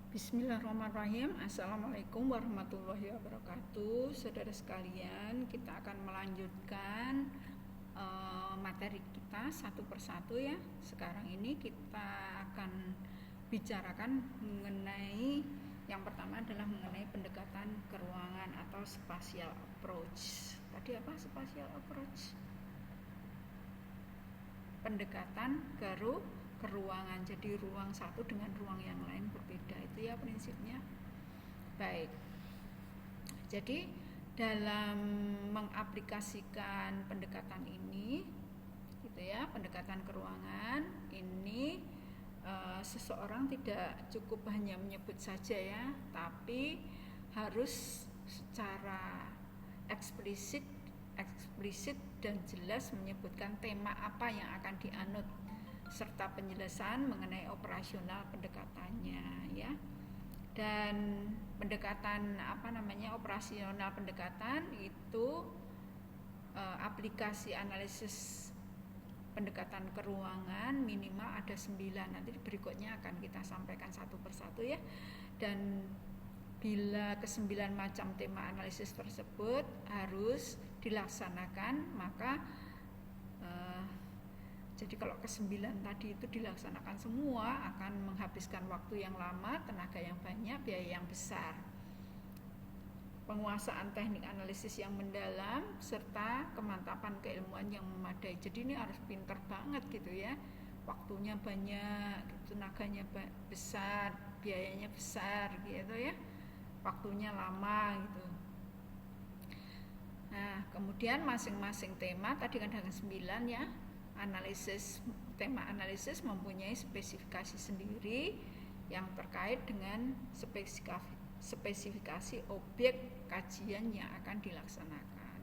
Bismillahirrahmanirrahim. Assalamualaikum warahmatullahi wabarakatuh. Saudara sekalian, kita akan melanjutkan materi kita satu persatu ya. Sekarang ini kita akan bicarakan mengenai yang pertama adalah mengenai pendekatan ke ruangan atau spatial approach. Tadi apa spatial approach? Pendekatan ke ruangan, jadi ruang satu dengan ruang yang lain berbeda, itu ya prinsipnya. Baik, jadi dalam mengaplikasikan pendekatan ini gitu ya, pendekatan ke ruangan ini seseorang tidak cukup hanya menyebut saja ya, tapi harus secara eksplisit dan jelas menyebutkan tema apa yang akan dianut serta penjelasan mengenai operasional pendekatannya ya. Dan pendekatan operasional pendekatan itu aplikasi analisis pendekatan ke ruangan minimal ada 9. Nanti berikutnya akan kita sampaikan satu persatu ya. Dan bila ke-9 macam tema analisis tersebut harus dilaksanakan, maka jadi kalau ke-9 tadi itu dilaksanakan semua akan menghabiskan waktu yang lama, tenaga yang banyak, biaya yang besar. Penguasaan teknik analisis yang mendalam serta kemantapan keilmuan yang memadai. Jadi ini harus pintar banget gitu ya. Waktunya banyak, tenaganya besar, biayanya besar gitu ya. Waktunya lama gitu. Nah, kemudian masing-masing tema tadi kan ada 9 ya. Tema analisis mempunyai spesifikasi sendiri yang terkait dengan spesifikasi objek kajian yang akan dilaksanakan.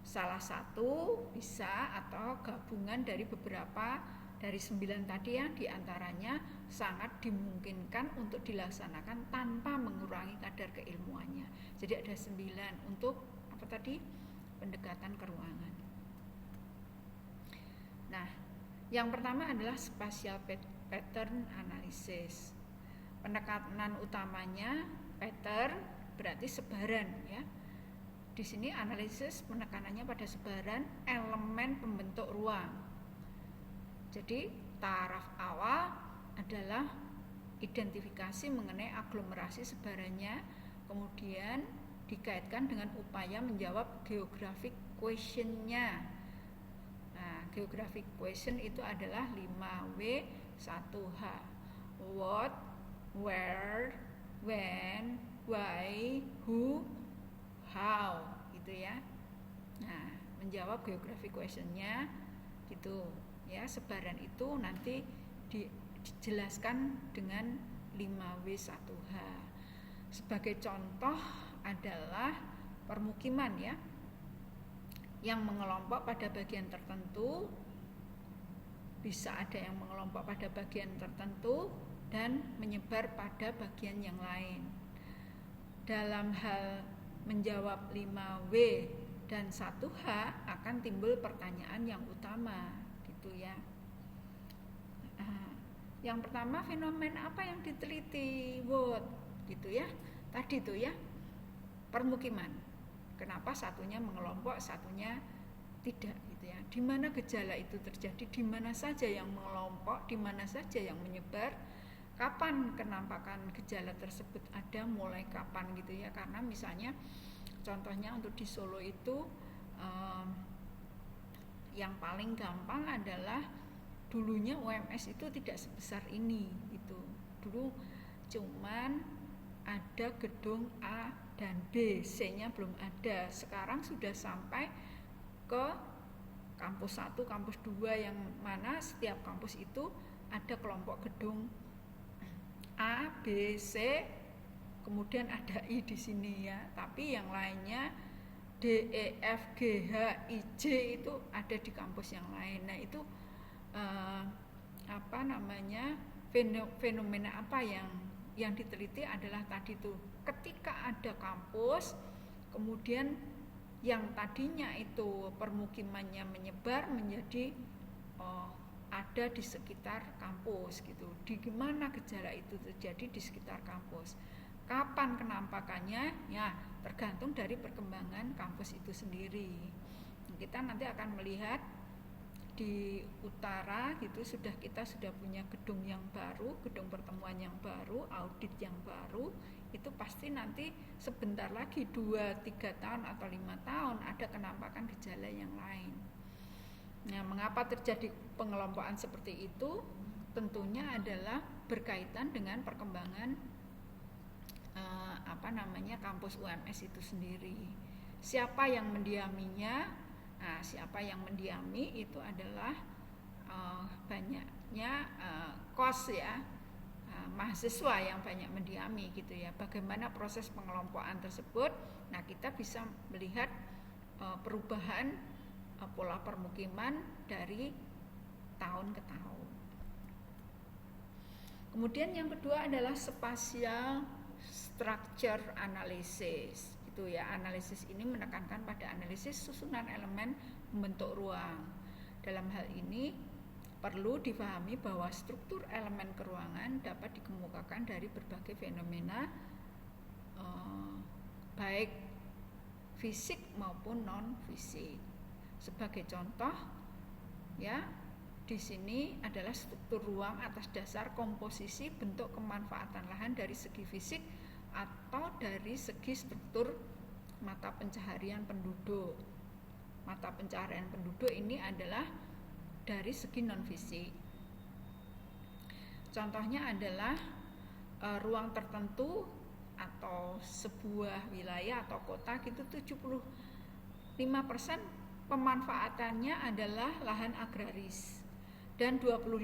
Salah satu bisa atau gabungan dari beberapa dari 9 tadi yang diantaranya sangat dimungkinkan untuk dilaksanakan tanpa mengurangi kadar keilmuannya. Jadi ada 9 untuk apa tadi? Pendekatan ke ruangan. Nah, yang pertama adalah spatial pattern analysis. Penekanan utamanya pattern berarti sebaran ya. Di sini analisis penekanannya pada sebaran elemen pembentuk ruang. Jadi taraf awal adalah identifikasi mengenai aglomerasi sebarannya, kemudian dikaitkan dengan upaya menjawab geographic question-nya. Nah, geographic question itu adalah 5W1H. What, where, when, why, who, how gitu ya. Nah, menjawab geographic question-nya gitu ya. Sebaran itu nanti dijelaskan dengan 5W1H. Sebagai contoh adalah permukiman ya, yang mengelompok pada bagian tertentu, bisa ada yang mengelompok pada bagian tertentu dan menyebar pada bagian yang lain. Dalam hal menjawab 5W dan 1H akan timbul pertanyaan yang utama gitu ya. Yang pertama, fenomena apa yang diteliti gitu ya. Tadi tuh ya, permukiman. Kenapa satunya mengelompok, satunya tidak gitu ya. Di mana gejala itu terjadi, di mana saja yang mengelompok, di mana saja yang menyebar, kapan kenampakan gejala tersebut ada, mulai kapan gitu ya. Karena misalnya contohnya untuk di Solo itu yang paling gampang adalah dulunya UMS itu tidak sebesar ini gitu. Dulu cuman ada gedung A dan B, C-nya belum ada. Sekarang sudah sampai ke kampus 1, kampus 2 yang mana setiap kampus itu ada kelompok gedung A, B, C, kemudian ada I di sini ya. Tapi yang lainnya D, E, F, G, H, I, J itu ada di kampus yang lain. Nah, itu fenomena apa yang diteliti adalah tadi tuh, ketika ada kampus kemudian yang tadinya itu permukimannya menyebar menjadi ada di sekitar kampus gitu. Di mana gejala itu terjadi di sekitar kampus. Kapan kenampakannya? Ya, tergantung dari perkembangan kampus itu sendiri. Kita nanti akan melihat di utara gitu kita sudah punya gedung yang baru, gedung pertemuan yang baru, audit yang baru, itu pasti nanti sebentar lagi 2-3 tahun atau 5 tahun ada kenampakan gejala yang lain. Nah, mengapa terjadi pengelompokan seperti itu? Tentunya adalah berkaitan dengan perkembangan kampus UMS itu sendiri. Siapa yang mendiaminya? Nah, siapa yang mendiami itu adalah banyaknya kos ya, mahasiswa yang banyak mendiami gitu ya. Bagaimana proses pengelompokan tersebut? Nah, kita bisa melihat perubahan pola permukiman dari tahun ke tahun. Kemudian yang kedua adalah spatial structure analysis. Itu ya, analisis ini menekankan pada analisis susunan elemen membentuk ruang. Dalam hal ini perlu dipahami bahwa struktur elemen keruangan dapat dikemukakan dari berbagai fenomena baik fisik maupun non fisik. Sebagai contoh ya, di sini adalah struktur ruang atas dasar komposisi bentuk kemanfaatan lahan dari segi fisik atau dari segi struktur mata pencaharian penduduk. Mata pencaharian penduduk ini adalah dari segi non fisik. Contohnya adalah ruang tertentu atau sebuah wilayah atau kota gitu 75% pemanfaatannya adalah lahan agraris dan 25%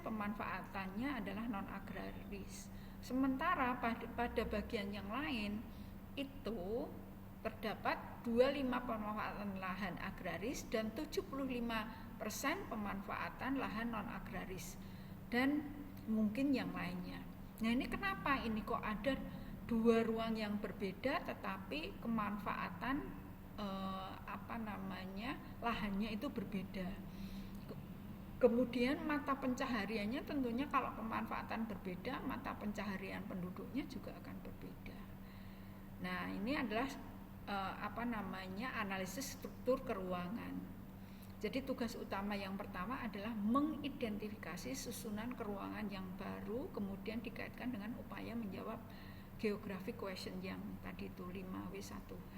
pemanfaatannya adalah non agraris. Sementara pada bagian yang lain itu terdapat 25% pemanfaatan lahan agraris dan 75% pemanfaatan lahan non agraris dan mungkin yang lainnya. Nah, ini kenapa ini kok ada dua ruang yang berbeda tetapi kemanfaatan lahannya itu berbeda. Kemudian mata pencahariannya tentunya kalau pemanfaatan berbeda, mata pencaharian penduduknya juga akan berbeda. Nah, ini adalah analisis struktur keruangan. Jadi tugas utama yang pertama adalah mengidentifikasi susunan keruangan yang baru, kemudian dikaitkan dengan upaya menjawab geographic question yang tadi itu 5W1H.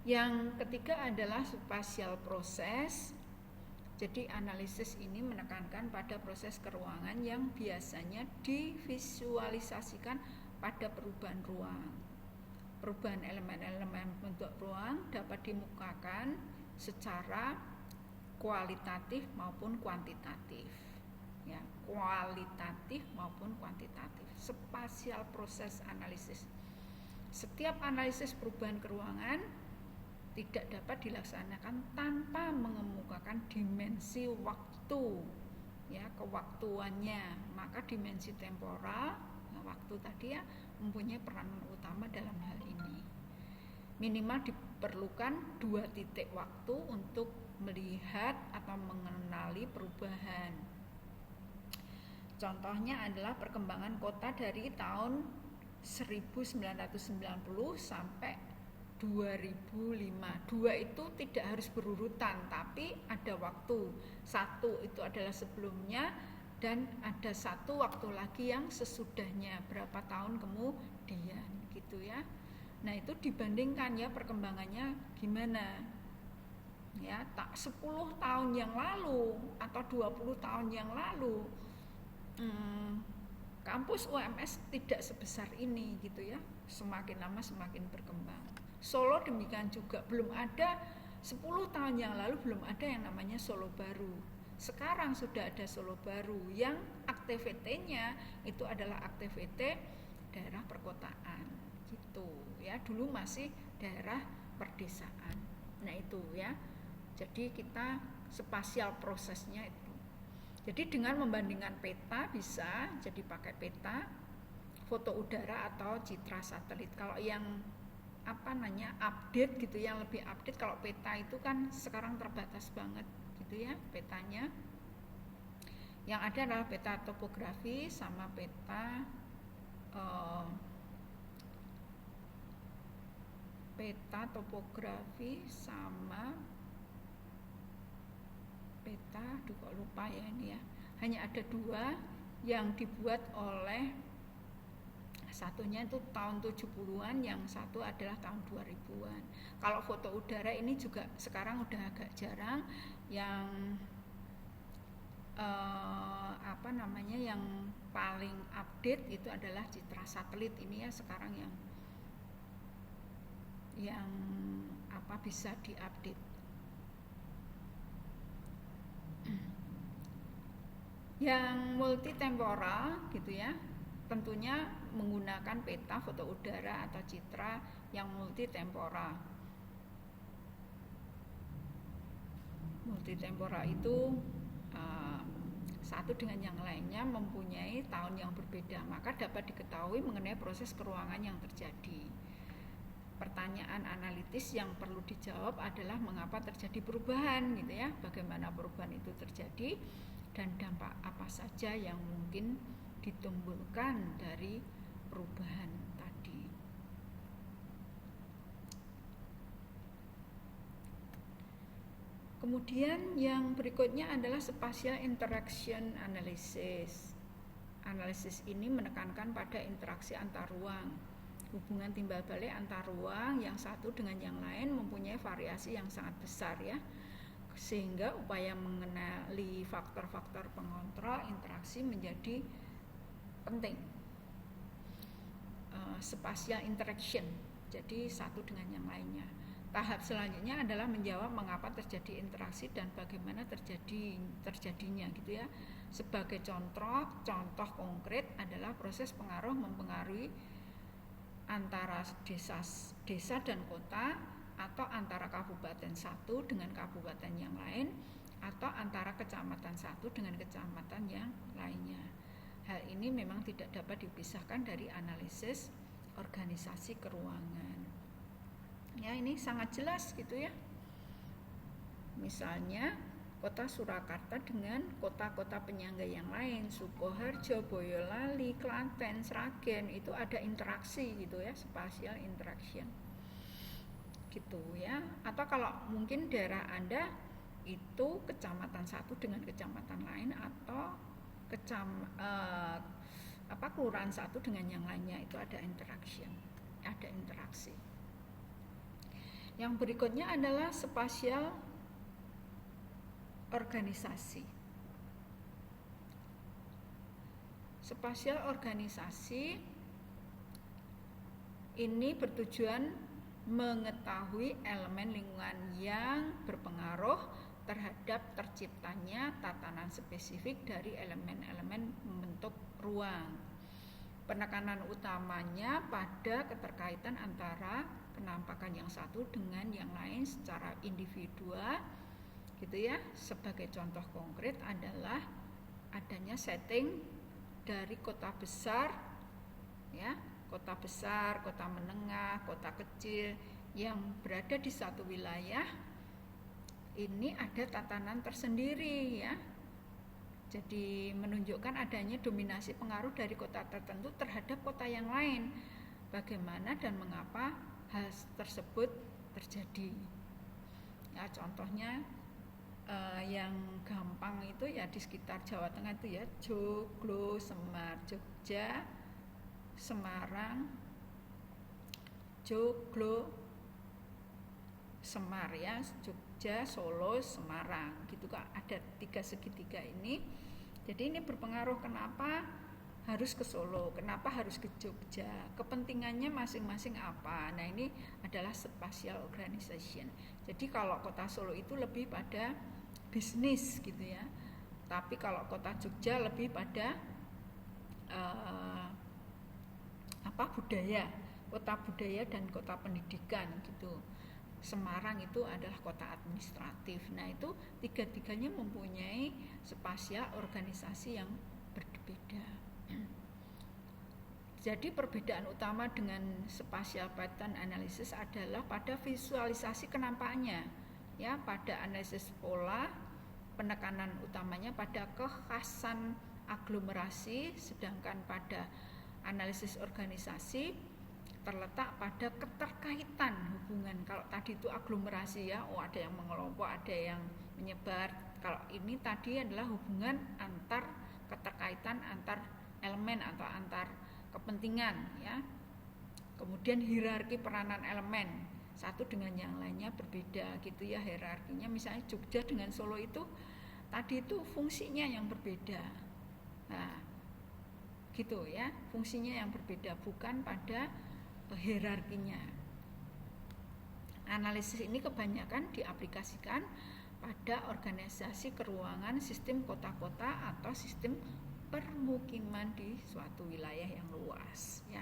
Yang ketiga adalah spatial proses. Jadi analisis ini menekankan pada proses keruangan yang biasanya divisualisasikan pada perubahan ruang. Perubahan elemen-elemen bentuk ruang dapat dimukakan secara kualitatif maupun kuantitatif. Ya, kualitatif maupun kuantitatif. Spatial proses analisis. Setiap analisis perubahan keruangan tidak dapat dilaksanakan tanpa mengemukakan dimensi waktu, ya, kewaktuannya. Maka dimensi temporal, waktu tadi ya, mempunyai peran utama dalam hal ini. Minimal diperlukan 2 titik waktu untuk melihat atau mengenali perubahan. Contohnya adalah perkembangan kota dari tahun 1990 sampai 2005. 2 itu tidak harus berurutan, tapi ada waktu. 1 itu adalah sebelumnya dan ada 1 waktu lagi yang sesudahnya, berapa tahun kemudian gitu ya. Nah, itu dibandingkan ya perkembangannya gimana. Ya, 10 tahun yang lalu atau 20 tahun yang lalu kampus UMS tidak sebesar ini gitu ya. Semakin lama semakin berkembang. Solo demikian juga, belum ada 10 tahun yang lalu belum ada yang namanya Solo Baru. Sekarang sudah ada Solo Baru yang aktivitinya itu adalah aktiviti daerah perkotaan gitu ya. Dulu masih daerah perdesaan. Nah, itu ya. Jadi kita spasial prosesnya itu. Jadi dengan membandingkan peta bisa, jadi pakai peta, foto udara atau citra satelit. Kalau yang update gitu, yang lebih update, kalau peta itu kan sekarang terbatas banget gitu ya petanya. Yang ada adalah peta topografi sama peta topografi sama peta, aduh kok lupa ya ini ya. Hanya ada dua yang dibuat oleh, satunya itu tahun 70-an, yang satu adalah tahun 2000-an. Kalau foto udara ini juga sekarang udah agak jarang. Yang yang paling update itu adalah citra satelit ini ya sekarang yang bisa diupdate. Yang multitemporal gitu ya, tentunya menggunakan peta foto udara atau citra yang multitemporal. Multitemporal itu satu dengan yang lainnya mempunyai tahun yang berbeda, maka dapat diketahui mengenai proses keruangan yang terjadi. Pertanyaan analitis yang perlu dijawab adalah mengapa terjadi perubahan gitu ya, bagaimana perubahan itu terjadi dan dampak apa saja yang mungkin ditimbulkan dari perubahan tadi. Kemudian yang berikutnya adalah spatial interaction analysis. Analisis ini menekankan pada interaksi antar ruang. Hubungan timbal balik antar ruang yang satu dengan yang lain mempunyai variasi yang sangat besar ya. Sehingga upaya mengenali faktor-faktor pengontrol interaksi menjadi penting. Spatial interaction, jadi satu dengan yang lainnya. Tahap selanjutnya adalah menjawab mengapa terjadi interaksi dan bagaimana terjadinya gitu ya. Sebagai contoh konkret adalah proses pengaruh mempengaruhi antara desa dan kota, atau antara kabupaten satu dengan kabupaten yang lain, atau antara kecamatan satu dengan kecamatan yang lainnya. Hal ini memang tidak dapat dipisahkan dari analisis organisasi keruangan. Ya, ini sangat jelas gitu ya. Misalnya kota Surakarta dengan kota-kota penyangga yang lain, Sukoharjo, Boyolali, Klaten, Sragen, itu ada interaksi gitu ya, spatial interaction gitu ya. Atau kalau mungkin daerah Anda itu kecamatan satu dengan kecamatan lain, atau kelurahan satu dengan yang lainnya, itu ada interaction, ada interaksi. Yang berikutnya adalah spasial organisasi. Spasial organisasi ini bertujuan mengetahui elemen lingkungan yang berpengaruh terhadap terciptanya tatanan spesifik dari elemen-elemen membentuk ruang. Penekanan utamanya pada keterkaitan antara penampakan yang satu dengan yang lain secara individual gitu ya. Sebagai contoh konkret adalah adanya setting dari kota besar ya, kota besar, kota menengah, kota kecil yang berada di satu wilayah. Ini ada tatanan tersendiri ya. Jadi menunjukkan adanya dominasi pengaruh dari kota tertentu terhadap kota yang lain. Bagaimana dan mengapa hal tersebut terjadi. Ya, contohnya yang gampang itu ya di sekitar Jawa Tengah itu ya, Joglo, Semar, Jogja, Semarang, Joglo, Semar ya, Jogja, Solo, Semarang gitu kak, ada tiga segitiga ini. Jadi ini berpengaruh kenapa harus ke Solo, kenapa harus ke Jogja, kepentingannya masing-masing apa. Nah ini adalah spatial organization. Jadi kalau kota Solo itu lebih pada bisnis gitu ya, tapi kalau kota Jogja lebih pada budaya, kota budaya dan kota pendidikan gitu. Semarang itu adalah kota administratif. Nah itu tiga-tiganya mempunyai spasial organisasi yang berbeda. Jadi perbedaan utama dengan spatial pattern analysis adalah pada visualisasi kenampakannya ya, pada analisis pola penekanan utamanya pada kekhasan aglomerasi, sedangkan pada analisis organisasi terletak pada keterkaitan hubungan. Kalau tadi itu aglomerasi ya, ada yang mengelompok, ada yang menyebar. Kalau ini tadi adalah hubungan antar keterkaitan antar elemen atau antar kepentingan ya. Kemudian hierarki peranan elemen satu dengan yang lainnya berbeda gitu ya hierarkinya. Misalnya Jogja dengan Solo itu tadi itu fungsinya yang berbeda. Nah, gitu ya, fungsinya yang berbeda bukan pada hierarkinya. Analisis ini kebanyakan diaplikasikan pada organisasi keruangan sistem kota-kota atau sistem permukiman di suatu wilayah yang luas ya.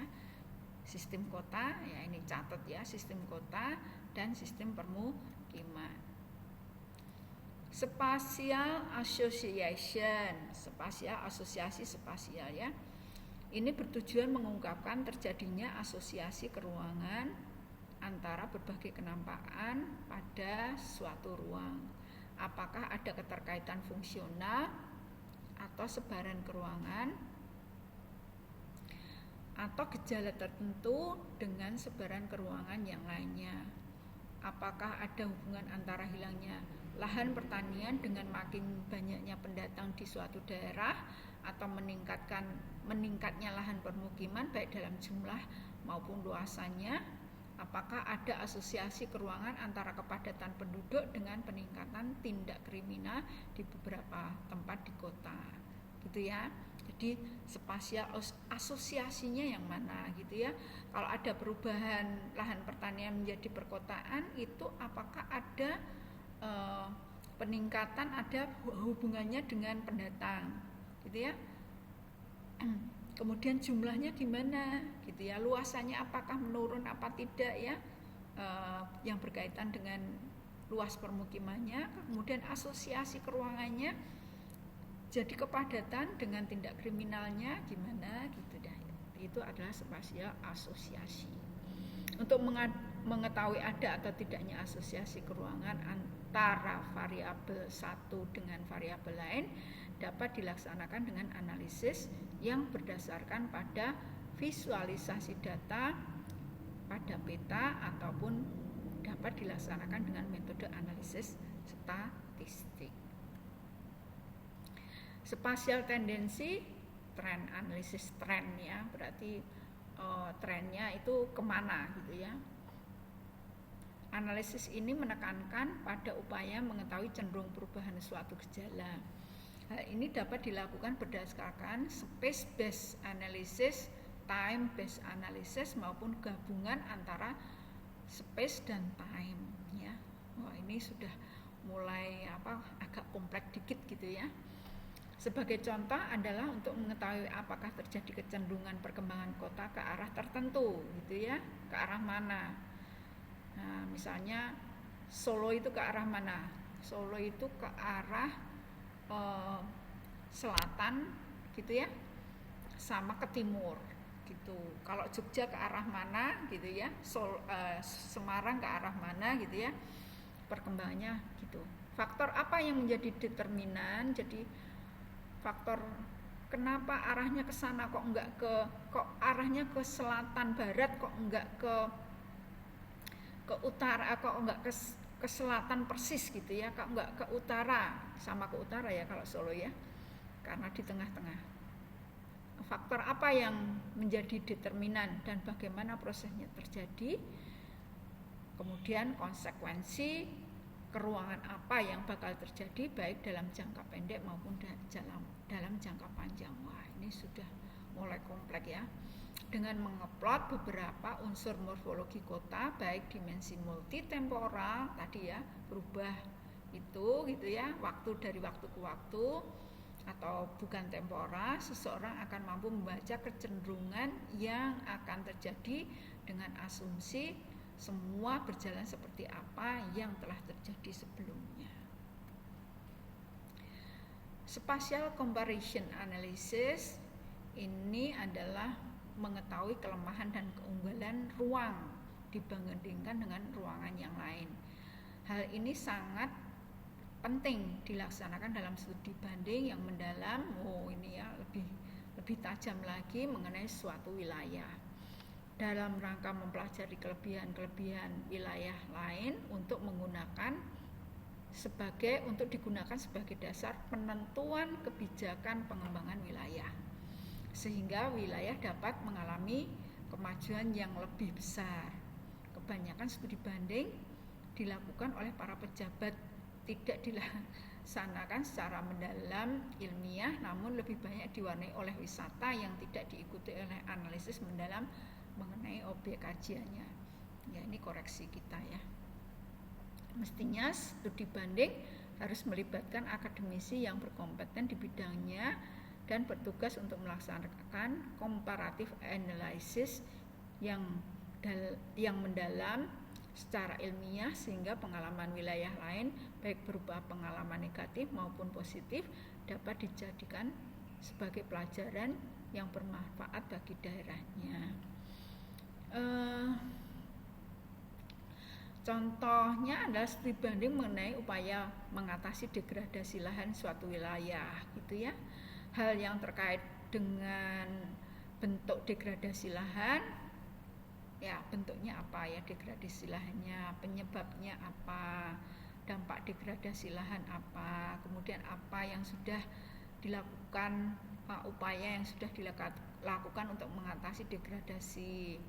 Sistem kota ya, ini catat ya, sistem kota dan sistem permukiman. Spatial association, spasial asosiasi spasial ya. Ini bertujuan mengungkapkan terjadinya asosiasi keruangan antara berbagai kenampakan pada suatu ruang. Apakah ada keterkaitan fungsional atau sebaran keruangan atau gejala tertentu dengan sebaran keruangan yang lainnya. Apakah ada hubungan antara hilangnya lahan pertanian dengan makin banyaknya pendatang di suatu daerah atau meningkatnya lahan permukiman baik dalam jumlah maupun luasannya. Apakah ada asosiasi keruangan antara kepadatan penduduk dengan peningkatan tindak kriminal di beberapa tempat di kota gitu ya. Jadi spasial asosiasinya yang mana gitu ya. Kalau ada perubahan lahan pertanian menjadi perkotaan, itu apakah ada peningkatan, ada hubungannya dengan pendatang gitu ya. Kemudian jumlahnya gimana gitu ya, luasannya apakah menurun apa tidak ya, yang berkaitan dengan luas permukimannya. Kemudian asosiasi keruangannya jadi kepadatan dengan tindak kriminalnya gimana gitu dah. Itu adalah spasial asosiasi. Untuk mengetahui ada atau tidaknya asosiasi keruangan antara variabel satu dengan variabel lain dapat dilaksanakan dengan analisis yang berdasarkan pada visualisasi data pada peta ataupun dapat dilaksanakan dengan metode analisis statistik. Spasial tendensi, tren, analisis tren ya, berarti trennya itu kemana gitu ya. Analisis ini menekankan pada upaya mengetahui cenderung perubahan suatu gejala. Hal ini dapat dilakukan berdasarkan space based analysis, time based analysis maupun gabungan antara space dan time ya. Wah, ini sudah mulai agak kompleks dikit gitu ya. Sebagai contoh adalah untuk mengetahui apakah terjadi kecenderungan perkembangan kota ke arah tertentu gitu ya, ke arah mana. Nah, misalnya Solo itu ke arah mana? Solo itu ke arah selatan gitu ya, sama ke timur gitu. Kalau Jogja ke arah mana gitu ya, Semarang ke arah mana gitu ya, perkembangannya gitu. Faktor apa yang menjadi determinan? Jadi faktor kenapa arahnya ke sana kok arahnya ke selatan barat, kok enggak ke utara, kok enggak ke selatan persis gitu ya, kok enggak ke utara, sama ke utara ya kalau Solo ya, karena di tengah-tengah. Faktor apa yang menjadi determinan dan bagaimana prosesnya terjadi, kemudian konsekuensi keruangan apa yang bakal terjadi baik dalam jangka pendek maupun dalam jangka panjang. Wah, ini sudah mulai kompleks ya. Dengan mengeplot beberapa unsur morfologi kota baik dimensi multitemporal tadi ya, berubah itu gitu ya, waktu dari waktu ke waktu atau bukan temporal, seseorang akan mampu membaca kecenderungan yang akan terjadi dengan asumsi semua berjalan seperti apa yang telah terjadi sebelumnya. Spatial comparison analysis ini adalah mengetahui kelemahan dan keunggulan ruang dibandingkan dengan ruangan yang lain. Hal ini sangat penting dilaksanakan dalam studi banding yang mendalam. Ini ya lebih tajam lagi mengenai suatu wilayah dalam rangka mempelajari kelebihan-kelebihan wilayah lain untuk digunakan sebagai dasar penentuan kebijakan pengembangan wilayah, sehingga wilayah dapat mengalami kemajuan yang lebih besar. Kebanyakan studi banding dilakukan oleh para pejabat, tidak dilaksanakan secara mendalam ilmiah, namun lebih banyak diwarnai oleh wisata yang tidak diikuti oleh analisis mendalam mengenai objek kajiannya. Ya, ini koreksi kita ya. Mestinya studi banding harus melibatkan akademisi yang berkompeten di bidangnya dan bertugas untuk melaksanakan comparative analysis yang mendalam secara ilmiah, sehingga pengalaman wilayah lain baik berupa pengalaman negatif maupun positif dapat dijadikan sebagai pelajaran yang bermanfaat bagi daerahnya. Contohnya adalah studi banding mengenai upaya mengatasi degradasi lahan suatu wilayah, gitu ya. Hal yang terkait dengan bentuk degradasi lahan, ya bentuknya apa ya degradasi lahannya, penyebabnya apa, dampak degradasi lahan apa, kemudian apa yang sudah dilakukan, upaya yang sudah dilakukan untuk mengatasi degradasi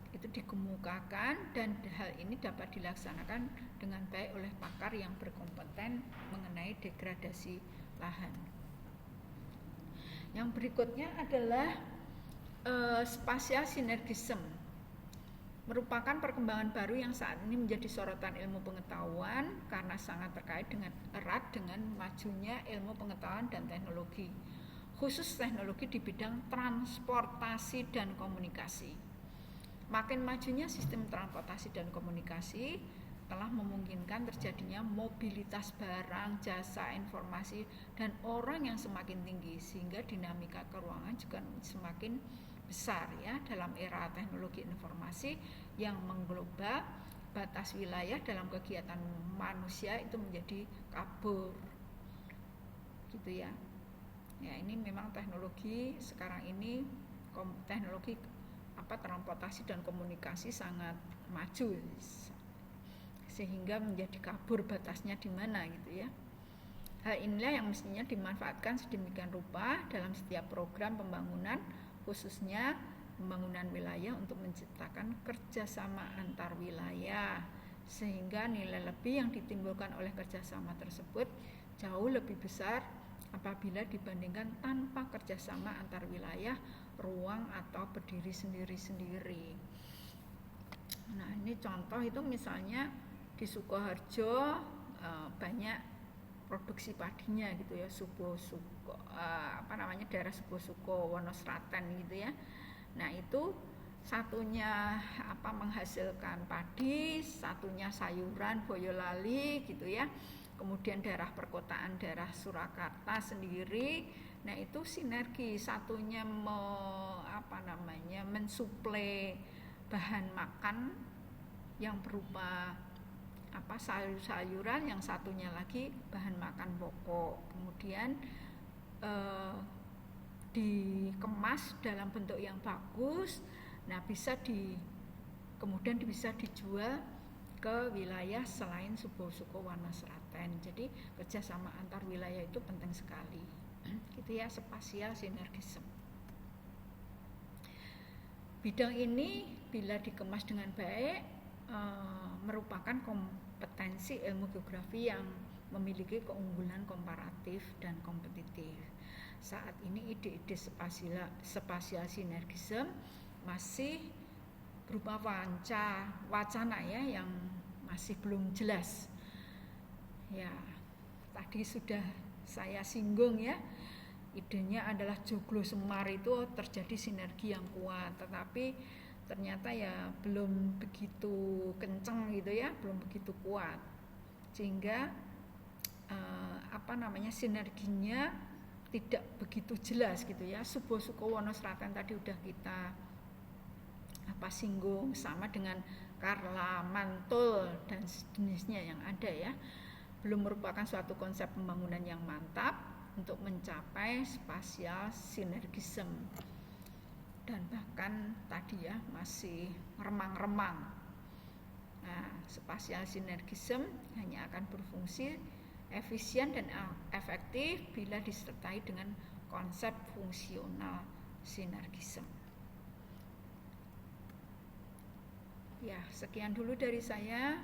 itu dikemukakan, dan hal ini dapat dilaksanakan dengan baik oleh pakar yang berkompeten mengenai degradasi lahan. Yang berikutnya adalah spatial synergism, merupakan perkembangan baru yang saat ini menjadi sorotan ilmu pengetahuan karena sangat terkait dengan erat dengan majunya ilmu pengetahuan dan teknologi, khusus teknologi di bidang transportasi dan komunikasi. Makin majunya sistem transportasi dan komunikasi telah memungkinkan terjadinya mobilitas barang, jasa, informasi, dan orang yang semakin tinggi, sehingga dinamika keuangan juga semakin besar ya. Dalam era teknologi informasi yang mengglobal, batas wilayah dalam kegiatan manusia itu menjadi kabur, gitu ya. Ya, ini memang teknologi sekarang ini, teknologi transportasi dan komunikasi sangat maju, sehingga menjadi kabur batasnya di mana, gitu ya. Hal inilah yang mestinya dimanfaatkan sedemikian rupa dalam setiap program pembangunan, khususnya pembangunan wilayah, untuk menciptakan kerjasama antar wilayah, sehingga nilai lebih yang ditimbulkan oleh kerjasama tersebut jauh lebih besar apabila dibandingkan tanpa kerjasama antar wilayah, ruang, atau berdiri sendiri-sendiri. Nah, ini contoh itu misalnya di Sukoharjo banyak produksi padinya, gitu ya, daerah Subo-Suko, Wonoslaten, gitu ya. Nah, itu satunya menghasilkan padi, satunya sayuran, Boyolali, gitu ya. Kemudian daerah perkotaan, daerah Surakarta sendiri, nah itu sinergi, satunya mensuplai bahan makan yang berupa sayur-sayuran, yang satunya lagi bahan makan pokok, kemudian dikemas dalam bentuk yang bagus, nah kemudian bisa dijual ke wilayah selain Subo-Suko, Wonoslaten. Jadi kerjasama antar wilayah itu penting sekali, gitu ya, spatial synergism. Bidang ini bila dikemas dengan baik merupakan kompetensi ilmu geografi yang memiliki keunggulan komparatif dan kompetitif. Saat ini ide-ide spatial synergism masih berupa wacana ya, yang masih belum jelas. Ya, tadi sudah saya singgung ya, idenya adalah Joglo Semar itu terjadi sinergi yang kuat, tetapi ternyata ya belum begitu kenceng, gitu ya, belum begitu kuat, sehingga sinerginya tidak begitu jelas, gitu ya. Subo-Suko, Wonoslaten tadi udah kita singgung, sama dengan Karla, Mantul, dan sejenisnya yang ada ya. belum merupakan suatu konsep pembangunan yang mantap untuk mencapai spatial sinergism, dan bahkan tadi ya masih remang-remang. Nah, spatial sinergism hanya akan berfungsi efisien dan efektif bila disertai dengan konsep fungsional sinergism. Ya, sekian dulu dari saya.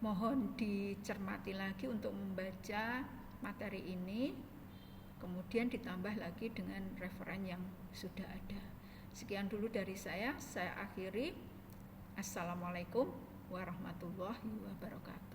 Mohon dicermati lagi untuk membaca materi ini, kemudian ditambah lagi dengan referen yang sudah ada. Sekian dulu dari saya akhiri. Assalamualaikum warahmatullahi wabarakatuh.